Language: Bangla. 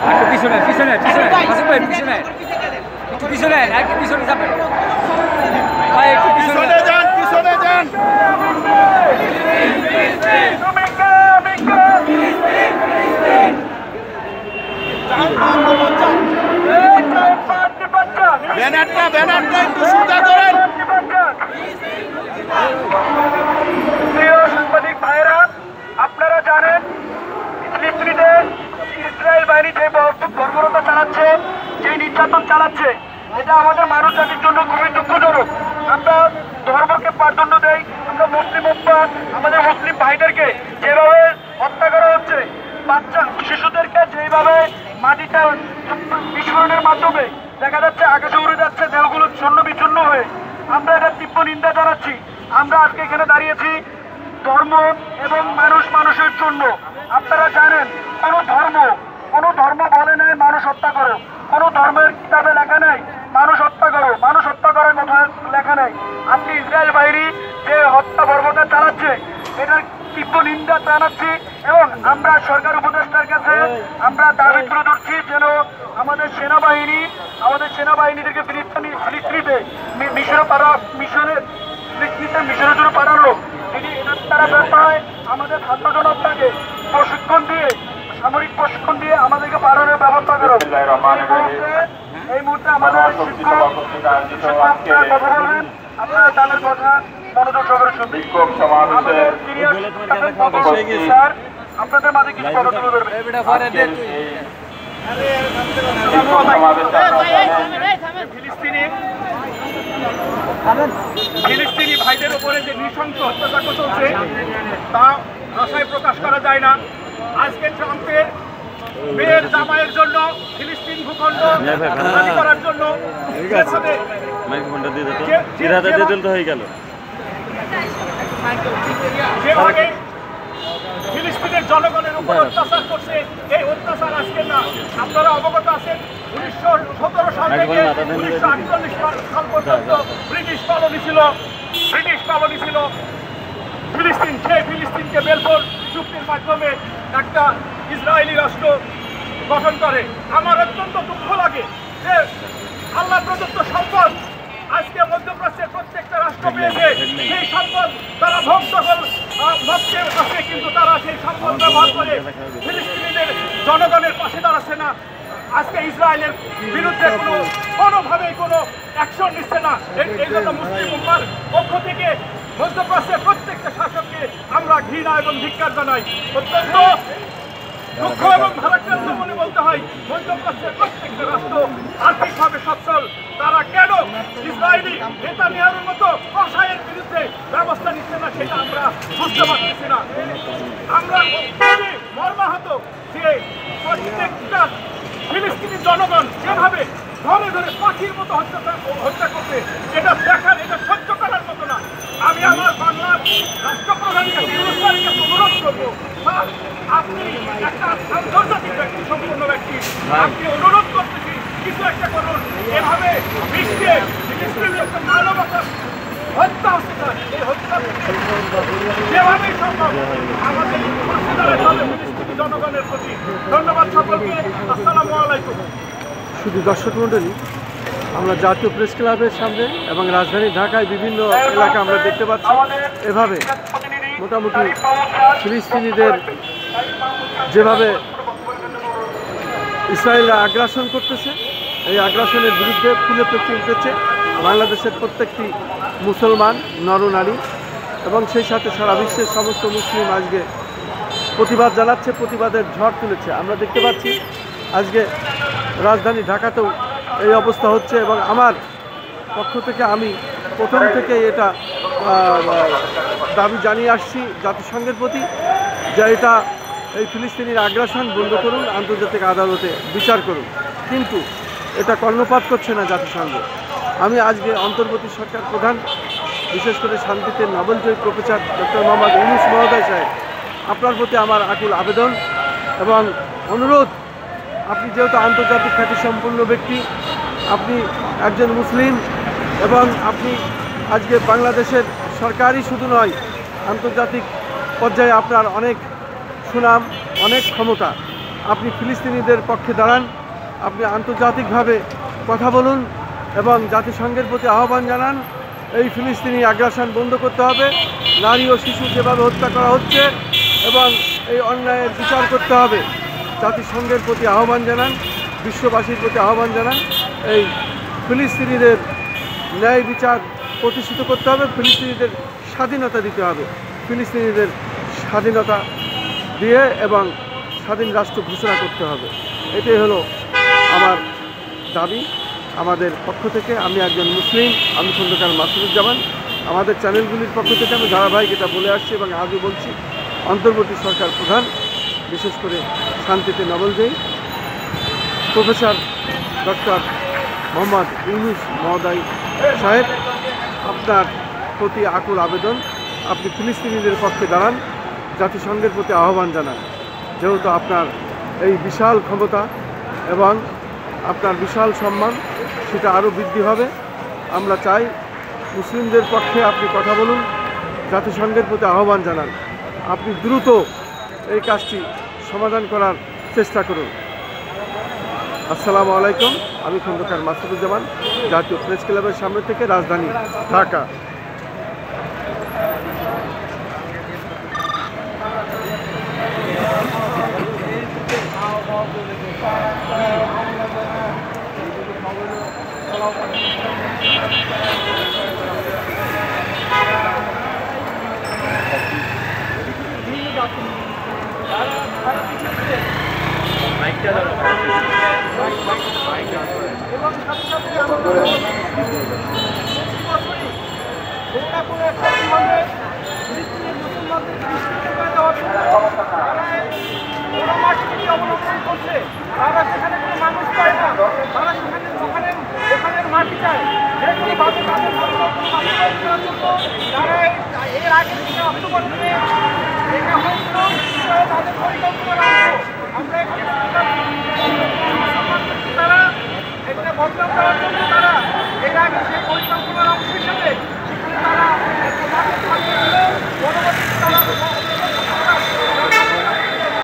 একটু পিছনে পিছনে পিছনে হাসিব ভাই পিছনে একটু পিছনে একটু পিছনে যাবেন ভাই একটু পিছনে যান পিছনে যান ব্যানারটা একটু সোজা করেন। প্রিয় সাংবাদিক ভাইরা, আপনারা জানেন ফিলিস্তিনিতে ইসরায়েল বাহিনী যে বর্বরতা চালাচ্ছে, যে নির্যাতন চালাচ্ছে, এটা আমাদের মানব জাতির জন্য খুবই দুঃখজনক। আমরা ধর্মকে প্রাধান্য দেই, আমরা মুসলিম উম্মাহ আমাদের মুসলিম ভাইদেরকে যেভাবে হত্যা করা হচ্ছে, বাচ্চা শিশুদেরকে যেভাবে মাটিটা বিস্ফোরণের মাধ্যমে দেখা যাচ্ছে আকাশে উড়ে যাচ্ছে দেহগুলো ছন্ন বিচ্ছন্ন হয়ে, আমরা এটা তীব্র নিন্দা জানাচ্ছি। আমরা আজকে এখানে দাঁড়িয়েছি ধর্ম এবং মানুষের জন্য। আপনারা জানেন কোনো ধর্ম বলে নাই মানুষ হত্যা করো, কোনো ধর্মের কিতাবে লেখা নাই মানুষ হত্যা করো, মানুষ হত্যা করার কথা লেখা নাই। আপনি ইসরায়েল বাহিনী যে হত্যা বর্বরতা চালাচ্ছে এটার তীব্র নিন্দা জানাচ্ছি এবং আমরা সরকার উপদেষ্টার কাছে আমরা দাবি তুলে ধরছি যেন আমাদের সেনাবাহিনীদেরকে ফিলিস্তিনিতে মিশনের জন্য পাঠানো, তারা ব্যবসায় আমাদের ছাত্র জনতাকে সামরিক প্রশিক্ষণ দিয়ে আমাদেরকে পাঠানোর ব্যবস্থা করো। এই মুহূর্তে আমাদের কথা বলবেন, আপনারা তাদের কথা মনোযোগ সহকারে শুনবেন। স্যার আপনাদের মাঝে কিছু কথা তুলে ধরবেন। ফিলিস্তিনি ভাইদের উপরে যে নৃশংস হত্যাযজ্ঞ চলছে তা ভাষায় প্রকাশ করা যায় না। আজকে ট্রাম্পের মেয়ের জামাইয়ের জন্য ফিলিস্তিন ভূখণ্ড খালি করার জন্য যেভাবে ফিলিস্তিনের জনগণের উপর অত্যাচার করছে, এই অত্যাচার আজকে না, আপনারা অবগত আছেন 1917 সাল থেকে 1948 সাল পর্যন্ত ব্রিটিশ কলোনি ছিল ফিলিস্তিন। সেই ফিলিস্তিনকে বেলফোর চুক্তির মাধ্যমে একটা ইসরায়েলি রাষ্ট্র গঠন করে। আমার অত্যন্ত দুঃখ লাগে যে আল্লাহ প্রদত্ত সম্পদ আজকে মধ্যপ্রাচ্যের প্রত্যেকটা রাষ্ট্র পেয়েছে, সেই সম্পদ তারা ভক্তের কাছে, কিন্তু তারা সেই সম্পদ ব্যবহার করে ফিলিস্তিনিদের জনগণের পাশে দাঁড়াচ্ছে না। আজকে ইসরায়েলের বিরুদ্ধে কোনোভাবেই কোনো অ্যাকশন নিচ্ছে না। এই জন্য মুসলিম উম্মাহর পক্ষ থেকে মধ্যপ্রাচ্যের প্রত্যেকটা শাসককে আমরা ঘৃণা এবং ধিক্কার জানাই। অত্যন্ত দুঃখ এবং ভারাক্রান্ত মনে বলতে হয়, মধ্যপ্রাচ্যের প্রত্যেকটা রাষ্ট্র আর্থিকভাবে সচ্ছল, তারা কেন ইসরায়েলি নেতানিয়াহুর মতো কসাইয়ের বিরুদ্ধে ব্যবস্থা নিচ্ছে না সেটা আমরা বুঝতে পারতেছি না। আমরা খুবই মর্মাহত যে প্রত্যেকটা ফিলিস্তিনি জনগণ যেভাবে ধরে ধরে পাখির মতো হত্যা করছে, এটা দেখার, এটা সহ্য করার মতো না। আমি আমার বাংলার রাষ্ট্রপ্রধানের কাছে অনুরোধ করবো, আপনি একটা আন্তর্জাতিক ব্যক্তি, সম্পূর্ণ ব্যক্তি, আপনি অনুরোধ করতেছি কিছু একটা করুন। এভাবে বিশ্বে ফিলিস্তিনের একটা মানবতার হত্যা হচ্ছে, এই হত্যা যেভাবেই সম্ভব আমাদের পাশে দাঁড়াতে হবে ফিলিস্তিনি জনগণের প্রতি। ধন্যবাদ সকলকে, আসসালামু আলাইকুম। শুধু দর্শক মণ্ডলী, আমরা জাতীয় প্রেস ক্লাবের সামনে এবং রাজধানী ঢাকায় বিভিন্ন এলাকা আমরা দেখতে পাচ্ছি এভাবে মোটামুটি ফিলিস্তিনিদের যেভাবে ইসরায়েলরা আগ্রাসন করতেছে, এই আগ্রাসনের বিরুদ্ধে ফুলে ফেপে উঠেছে বাংলাদেশের প্রত্যেকটি মুসলমান নরনারী এবং সেই সাথে সারা বিশ্বের সমস্ত মুসলিম আজকে প্রতিবাদ জানাচ্ছে, প্রতিবাদের ঝড় তুলেছে। আমরা দেখতে পাচ্ছি আজকে রাজধানী ঢাকাতেও এই অবস্থা হচ্ছে এবং আমার পক্ষ থেকে আমি প্রথম থেকে এটা দাবি জানিয়ে আসছি জাতিসংঘের প্রতি যে এটা এই ফিলিস্তিনির আগ্রাসন বন্ধ করুন, আন্তর্জাতিক আদালতে বিচার করুন, কিন্তু এটা কর্ণপাত করছে না জাতিসংঘ। আমি আজকে অন্তর্বর্তী সরকার প্রধান, বিশেষ করে শান্তিতে নোবেলজয়ী প্রফেসর ডক্টর মোহাম্মদ ইউনূস মহোদয় সাহেব, আপনার প্রতি আমার আকুল আবেদন এবং অনুরোধ, আপনি যেহেতু আন্তর্জাতিক খ্যাতিসম্পন্ন ব্যক্তি, আপনি একজন মুসলিম এবং আপনি আজকে বাংলাদেশের সরকারই শুধু নয়, আন্তর্জাতিক পর্যায়ে আপনার অনেক সুনাম, অনেক ক্ষমতা, আপনি ফিলিস্তিনিদের পক্ষে দাঁড়ান, আপনি আন্তর্জাতিকভাবে কথা বলুন এবং জাতিসংঘের প্রতি আহ্বান জানান এই ফিলিস্তিনি আগ্রাসন বন্ধ করতে হবে। নারী ও শিশু যেভাবে হত্যা করা হচ্ছে এবং এই অন্যায়ের বিচার করতে হবে। জাতিসংঘের প্রতি আহ্বান জানান, বিশ্ববাসীর প্রতি আহ্বান জানান এই ফিলিস্তিনিদের ন্যায় বিচার প্রতিষ্ঠিত করতে হবে, ফিলিস্তিনিদের স্বাধীনতা দিতে হবে, ফিলিস্তিনিদের স্বাধীনতা দিয়ে এবং স্বাধীন রাষ্ট্র ঘোষণা করতে হবে। এটাই হলো আমার দাবি আমাদের পক্ষ থেকে। আমি একজন মুসলিম, আমি খন্দকার মাসুদুজ্জামান। আমাদের চ্যানেলগুলির পক্ষ থেকে আমি ধারাবাহিক এটা বলে আসছি এবং আজও বলছি, অন্তর্বর্তী সরকার প্রধান, বিশেষ করে শান্তিতে নবলজয়ী প্রফেসর ডক্টর মোহাম্মদ ইউনূস মহোদয় সাহেব, আপনার প্রতি আকুল আবেদন, আপনি ফিলিস্তিনিদের পক্ষে দাঁড়ান, জাতিসংঘের প্রতি আহ্বান জানান। যেহেতু আপনার এই বিশাল ক্ষমতা এবং আপনার বিশাল সম্মান, সেটা আরও বৃদ্ধি হবে। আমরা চাই মুসলিমদের পক্ষে আপনি কথা বলুন, জাতিসংঘের প্রতি আহ্বান জানান, আপনি দ্রুত এই কাজটি সমাধান করার চেষ্টা করুন। আসসালামু আলাইকুম, আমি খন্দকার মাসুদুজ্জামান, জাতীয় প্রেস ক্লাবের সামনে থেকে, রাজধানী ঢাকা। এবং সাথে সাথে আমাদের কোনো একটা বিভাগে ফিলিস্তিনি মুসলমানদের দৃষ্টিতে করে দেওয়ার জন্য তারা কোনো মাঠকে অবলম্বন করছে। তারা সেখানে কোনো মানুষ পায় না, তারা সেখানে ওখানের মাটি চায়। যেগুলিভাবে তাদের বাস্তবায়ন করার জন্য তারা এর আগে থেকে অক্টোবর থেকে দেখা হয়েছিল, তাদের পরিকল্পনা রয়েছে। আমরা তারা এটা বদলাম করার জন্য তারা এর আগে সেই পরিকল্পনার অংশ হিসেবে